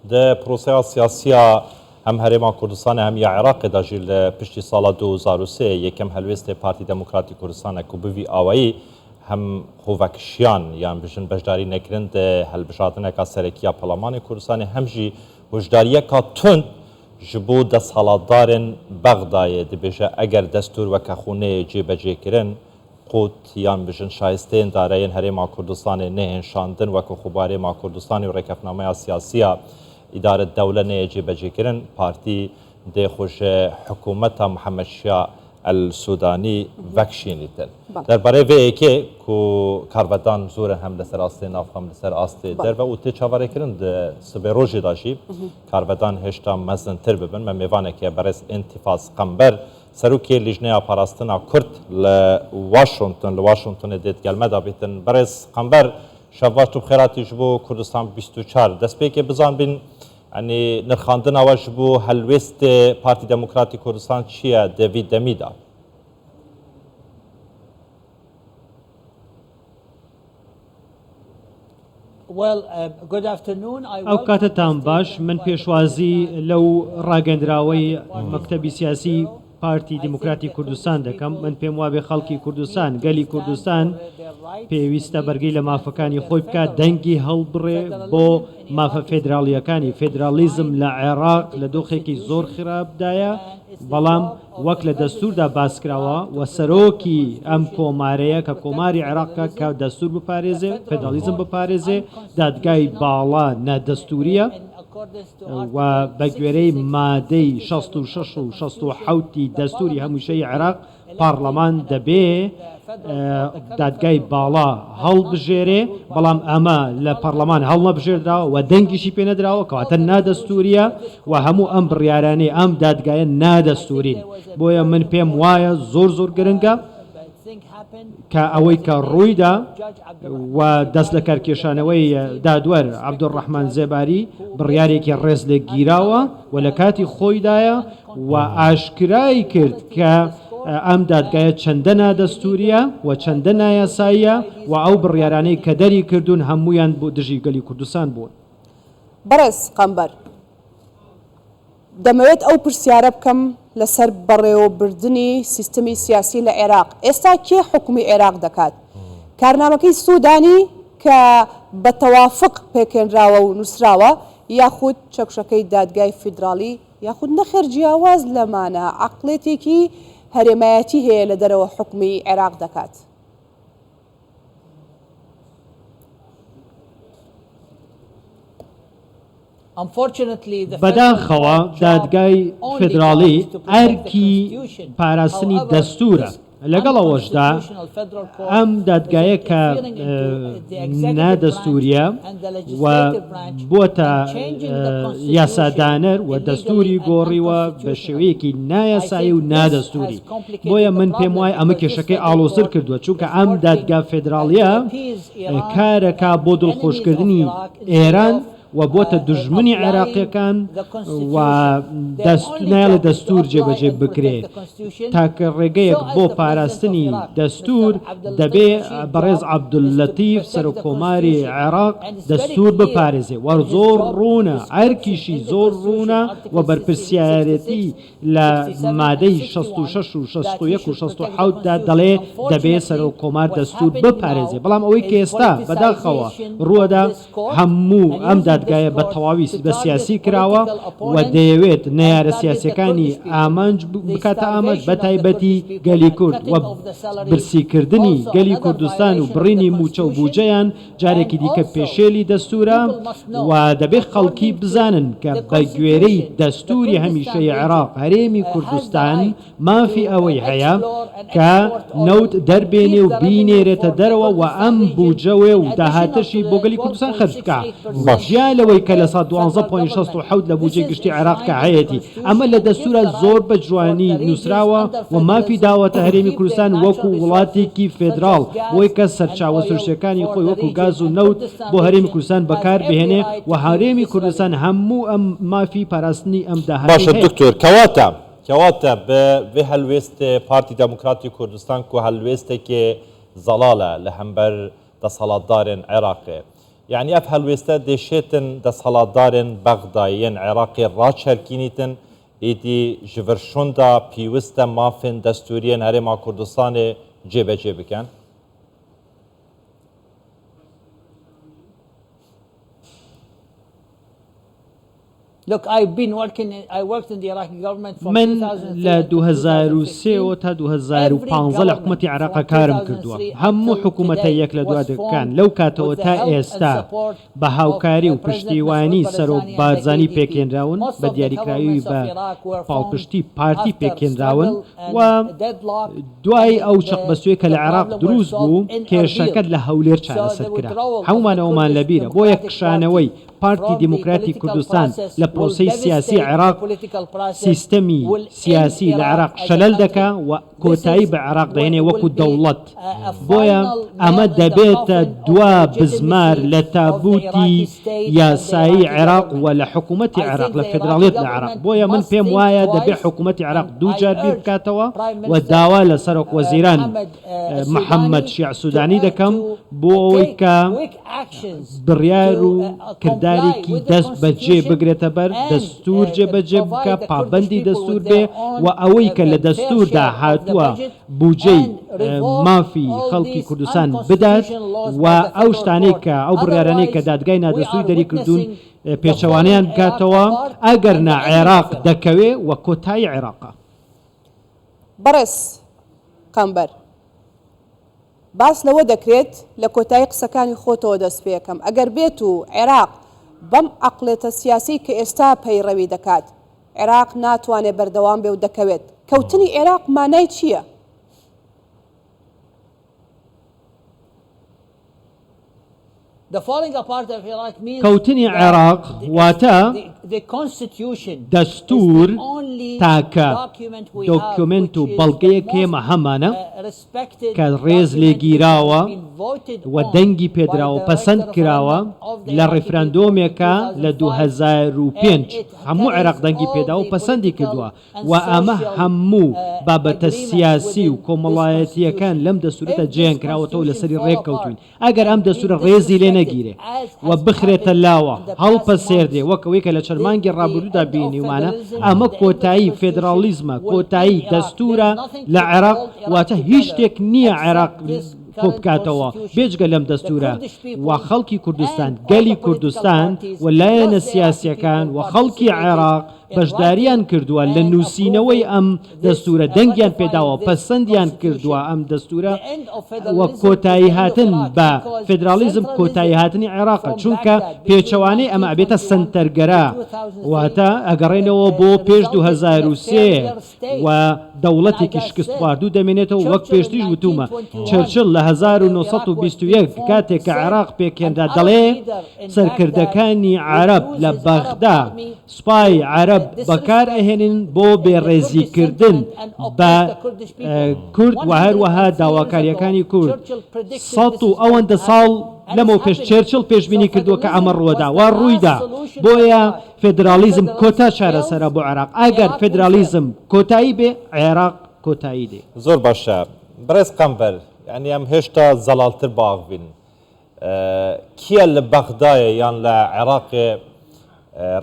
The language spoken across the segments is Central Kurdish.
ده پروسه سیاسی هم هرما کردستان هم یا عراق دا جیل پشتی سال 2003 یکم هلویست پارتی دموکراتی کردستان کو بوی آوایی هم خوفکشیان یان بجن بجداری نکرند هلبجاتنه کا سرکیا پارلمان کردستان هم جی وجداریه کا تون جبو د سالادارن بغدای دبیجه اگر دستور و کخونه جیبجه کرن قوت یان بجن شایستین دارین هرما کردستان نه انشاندن و که خباره ما کردستان و رکفنامه سیاسی اداره دوله نه جیبجه کرن پارتی ده خوش حکومت محمد شیع السودانی وکشینیتن درباره وی که کو کاربدان زور هم لسر آسته ناف هم لسر آسته در و اوتی چاوره کرند سبه روژی داشی کاربدان هشتا مزن تر ببن من میوانه که برس انتفاض قنبر سروکی لجنه پاراستنا کرد لواشنطن دید گلمه دا بیتن برس قنبر شواش تو بخیراتی جبو کردستان 24 دست بی که بزان بین يعني نرخاندن اواش بو هلوست پارتی دموکراتی کردستان چیه دیوید دمیدا ئەو کاتتان باش من پێشوازی لەو ڕاگەندراوەی مەکتەبی سیاسی پارتی دموکراتی کوردستان دەکەم من پێم وابێ خەڵکی کوردستان گەلی کوردستان پێویستە بەرگەی لە مافەکانی خۆی بکات دەنگی هەڵبڕێ بۆ مافە فێدراڵیەکانی فێدرالیزم لە عێراق لە دۆخێکی زۆر خراپدایە بەڵام وەک لە دەستوردا باسکراوە و سەرۆکی ئەم کۆمارەیە کە کۆماری عێراقکە کە دەستور بپارێزێ فێدرالیزم بپارێزێ دادگای باڵا نادەستوریە و بە گوێرەی مادەی 66 و 67 دەستوری هەمووشەی عێراق پارلەمان دەبێ دادگای باڵا هەڵبژێرێ بەڵام ئەمە لە پەرلەمان هەڵ نەبژێردراوە و دەنگیشی پێ نەدراوە کەواتە نادەستوریە و هەموو ئەم بڕیارانەی ئەم دادگایە نادەستورین بۆیە من پێم وایە زۆر گرنگە کە ئەوەی کە ڕوویدا و دەست لە کارکێشانەوەی دادوەر عەبدوڕەحمان زێباری بڕیارێکی ڕێز لێ گیراوە و لە کاتی خۆیدایە و ئاشکرای کرد کە ئەم دادگایە چەندە نادەستوریە و چەندە نایاساییە و ئەو بڕیارانەی کە دەری کردوون هەمویان بۆ دژی گەلی کوردستان بوون. بەڕێز قەمبەر دەمەوێت ئەو پرسیارە بکەم لەسەر بەڕێوەبردنی سیستەمی سیاسی لە عێراق ئێستا کێ حکومی عێراق دەکات کارنامەکەی سوودانی کە بە تەوافق پێکێنراوە و نووسراوە یاخود چەکشەکەی دادگای فیدراڵی یاخود نەخێر جیاواز لەمانە عەقڵێتێکی هەرێمایەتی هەیە لە دەرەوە حکومی عێراق دەکات. بەداخەوە دادگای فێدراڵی ئەرکی پاراستنی دەستورە لەگەڵەوەشدا ئەم دادگایە کە نادەستوریە و بۆتە یاسادانەر و دەستوری گۆڕیوە بە شێوەیەکی نایاسایی و نادەستوری بۆیە من پێم وایە ئەمە کێشەکەی ئاڵۆزتر کردووە چونکە ئەم دادگا فێدراڵیە کارەکە بۆ دڵخۆشکردنی ئێران و بۆتە دژمنی عێراقیەکان و نایڵە دەستور جێبەجێ بکرێت تاکە ڕێگەیەک بۆ پاراستنی دەستور دەبێ بەڕێز عەبدولەتیف سەرۆکۆماری عێراق دەستور بپارێزێ و زۆر ڕوونە ئەرکیشی زۆر ڕوونە و بەرپرسیارەتی لە مادەی 66 و 61 و 67 دا دەڵێ دەبێ سەرۆکۆمار دەستور بپارێزێ بەڵام ئەوەی کە ئێستا بەداخەوە ڕووەدا هەموو ئەم دادگایە بە تەواوی بە سیاسی کراوە و دەیەوێت نەیارە سیاسەکانی ئامانج بکاتە ئامانج بە تایبەتی گەلی کورد و برسیکردنی گەلی کوردستان و بڕینی موچە و بوجەیان جارێکی دیکە پێشێلی دەستورە و دەبێت خەڵکی بزانن کە بە گوێرەی دەستوری هەمیشەی عێراق هەرێمی کوردستان مافی ئەوەی هەیە کە نەوت دەربێنێ و بینێرێتە دەرەوە و ئەم بوجەوێ و داهاتەشی بۆ گەلی کوردستان خەرج بکە لەوەی کە لە 12.67 لە بوجێ گشتی عێراق کە هەیەی ئەمە لە دەستورە زۆر بە جوانی نووسراوە و مافی داوەتە هەرێمی کوردستان وەکو وڵاتێکی فێدراڵ بۆی کە سەرچاوە سروشتەکانی خۆی وەکو گاز و نەوت بۆ هەرێمی کوردستان بەکار بهێنێ و هەرێمی کوردستان هەموو ئەم مافی پاراستنی ئەم داهاتی باشە دکتۆر کەواتە بە هەلوێست پارتی دموکراتی کوردستان کو هەلوێستێکی زەڵالە لە هەمبەر دەسەڵاتدارên عێراقê يعني اف هلوستا دشيتن دسهلادارن بغدايين عراقي راچلكينيتن ايدي جفرشوندا بيوستا مافن دستوريين هرما كردستان جيبه جيبكن Look, I worked in the Iraqi government from من 2003 ل to 2003 تا 2015 لە حکوومەتی عێراق کارم کردووە هەموو حکوومەتە یەک لە دوا دەکان لەو کاتەوە تا ئێستا بە هاوکاری و پشتیوانی سەرۆک بارزانی پێکێنراون بە دیاریکراوی بە پاڵپشتی پارتی پێکێنراون و دوای ئەو چەقبەستوێ کە لە عێراق دروست بوو کێشەکەت لە هەولێر چارەسەر کرا هەمومانەوەمان لەبیرە بۆ یەکشانەوەی پارتی دیموکراتی کوردستان لە پرۆسەی سیاسی عێراق سیستەمی سیاسی لە عێراق شەلەل دەکا و کۆتایی بە عێراق دەهێنێ وەکو دەوڵەت بۆیە ئەمە دەبێتە دوا بزمار لە تابوتی یاسایی عێراق و لە حکوومەتی عێراق لە فێدراڵیەت لە عێراق بۆیە من پێم وایە دەبێت حکوومەتی عێراق دووجار بیر بکاتەوە و داوا لە سەرۆک وەزیران محەممەد شیع سوودانی دەکەم بۆ ئەوەی کە بڕیار و کردارێکی دەست بەجێ بگرێتە بەر دەستور جێبەجێ بکە پابەندی دەستور بێ و ئەوەی کە لە دەستوردا هاتووە بودجەی مافی خەڵکی کوردستان بدات و ئەو شتانەی کە ئەو بڕیارانەی کە دادگای نادەسووری دەری کردوون پێچەوانیان بکاتەوە ئەگەر نا عێراق دەکەوێ و کۆتایی عێراقە بەڕێز قەمبەر باس لەوە دەکرێت لە کۆتایی قسەکانی خۆتەوە دەست پێەکەم ئەگەر بێت و عێراق بەم عەقڵێتە سیاسی کە ئێستا پەیڕەوی دەکات عێراق ناتوانێت بەردەوام بێ و دەکەوێت کەوتنی عێراق مانای چییە؟ کەوتنی عێراق واتە دەستور تاکە دۆکیومنت و بەڵگەیەک هێمە هەمانە کە ڕێز لێگیراوە و دەنگی پێدراوە پەسەند کراوە لە ڕێفراندۆمێکە لە 2005 هەموو عێراق دەنگی پێدا و پەسەندی کردووە و ئەمە هەموو بابەتە سیاسی و کۆمەڵایەتیەکان لەم دەستورەتە جێیان کراوەتەوە لەسەری ڕێککەوتوین ئەگەر ئەم دەستورە ڕێزی لێ نەگیرێ و بخرێتە لاوە هەڵپە سێردێ وەکەوەی کە لە چەرمانگی ڕابردوودا بینیومانە ئەمە کۆتایی فێدرالیزمە کۆتایی دەستورە لە عێراق واتە هیچ شتێک نییە عێراق کۆ بکاتەوە بێجگە لەم دەستورە و خەڵکی کوردستان گەلی کوردستان و لایەنە سیاسیەکان و خەڵکی عێراق بەشداریان کردووە لە نووسینەوەی ئەم دەستورە دەنگیان پێداوە پەسەندیان کردووە ئەم دەستورە وە کۆتایی هاتن بە فێدرالیزم کۆتایی هاتنی عێراقە چونکە پێچەوانەی ئەمە ئەبێتە سنتەرگەرا واتە ئەگەڕێنەوە بۆ پێش 2003 و دەوڵەتێکی شکست خواردوو دەمێنێتەوە وەک پێشتریش وتومە چرچل لە 1921 کاتێک کە عێراق پێکێندا دەڵێ سەرکردەکانی عەرەب لە بەغدا سوپای عەرەب بەکار ئەهێنن بۆ بێڕێزیکردن بە کورد و هەروەها داواکاریەکانی کورد 100 و ئەوەندە ساڵ لەمەوە پێش چێرچل پێشبینی کردووە کە ئەمە ڕووەدا وا ڕوویدا بۆیە فێدرالیزم کۆتا چارەسەرە بۆ عێراق ئەگەر فێدرالیزم کۆتایی بێ عێراق کۆتایی دێ زۆر باشە بەڕێز قەمبەر یعنی ئەم هێشتا زەڵالتر باغ بین کیە لە بەغدایە یان لە عێراقێ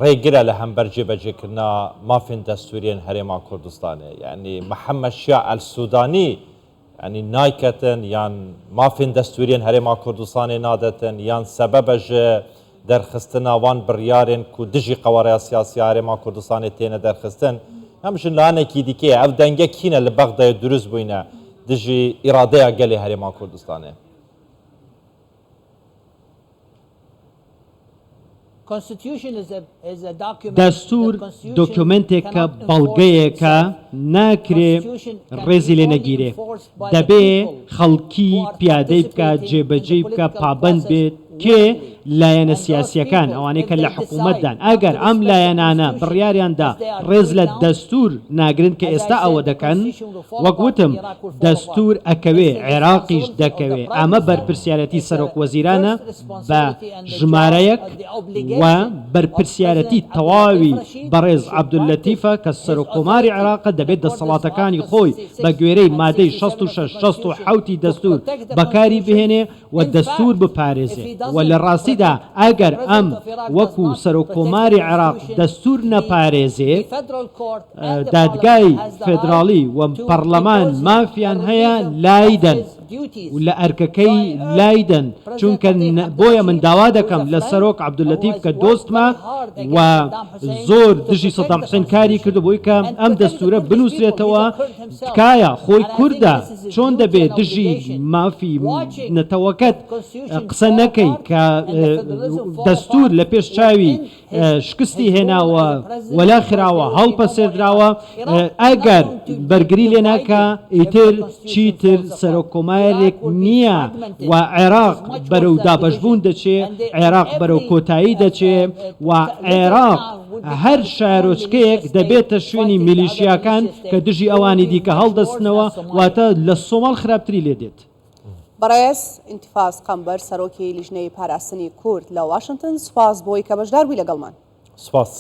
ڕێگرە لە هەمبەر جێبەجێکردنا مافین دەستوریên هەرێما کوردستانê یعنی محەممەد شیع ئەلسوودانی ینی نایکەتن یان مافین دەستوریên هەرێما کوردستانê نادەتن یان سەبەبە ji دەرخستنا وان بڕیارên ku dijî qewariya siyasî Herêma Kurdistanê têne derxistin hem ji lanekî dîkê ev denge kîne li Bexdayê durust bûyne dijî îradeya gelê Herêma Kurdistanê دەستور دۆکیومنتێکە بەڵگەیەکە ناکرێ ڕێزی لێ نەگیرێ دەبێ خەڵکی پیادەی بکە جێبەجێ بکە پابند بێت کێ لایەنە سیاسیەکان ئەوانەیە کە لە حکوومەتدان ئەگەر ئەم لایەنانە بڕیاریاندا ڕێز لە دەستور ناگرن کە ئێستا ئەوە دەکەن وەک وتم دەستور ئەکەوێ عێراقیش دەکەوێ ئەمە بەرپرسیارەتی سەرۆک وەزیرانە بە ژمارەیەک و بەرپرسیارەتی تەواوی بەڕێز عەبدولەتیفە کە سەرۆکۆماری عێراقە دەبێت دەسەڵاتەکانی خۆی بە گوێرەی مادەی 66 67 دەستور بەکاری بهێنێ و دەستور بپارێزێ و لە ڕاستیدا ئەگەر ئەم وەکو سەرۆکۆماری عێراق دەستور نەپارێزێ دادگای فێدراڵی و پەرلەمان مافیان هەیە لایدەن و لە ئەرکەکەی لایدەن چونکە بۆیە من داوا دەکەم لە سەرۆک عەبدولەتیف کە دۆستمە و زۆر دژی سەدام حوسێن کاری کردو بۆی کە ئەم دەستورە بنووسرێتەوە تکایە خۆی کووردە چۆن دەبێت دژی مافی نەتەوەکەت قسە نەکەی کە دەستور لە پێش چاوی شکستی هێناوە وەلا خراوە هەڵپە سێردراوە ئەگەر بەرگری لێ ناکە ئیتر چیتر سەرۆکۆمارێک نییە و عێراق بەرەو دابەشبوون دەچێ عێراق بەرەو کۆتایی دەچێ و عێراق هەر شارۆچکەیەک دەبێتە شوێنی میلیشیاکان کە دژی ئەوانی دیکە هەڵدەستنەوە واتە لە سۆماڵ خراپتری لێ دێت. بەڕێز ئینتیفاز قەمبەر سەرۆکی لیژنەی پاراستنی کورد لە واشنگتن سوپاس بۆی کە بەشدار بووی لەگەڵمان. سپاس.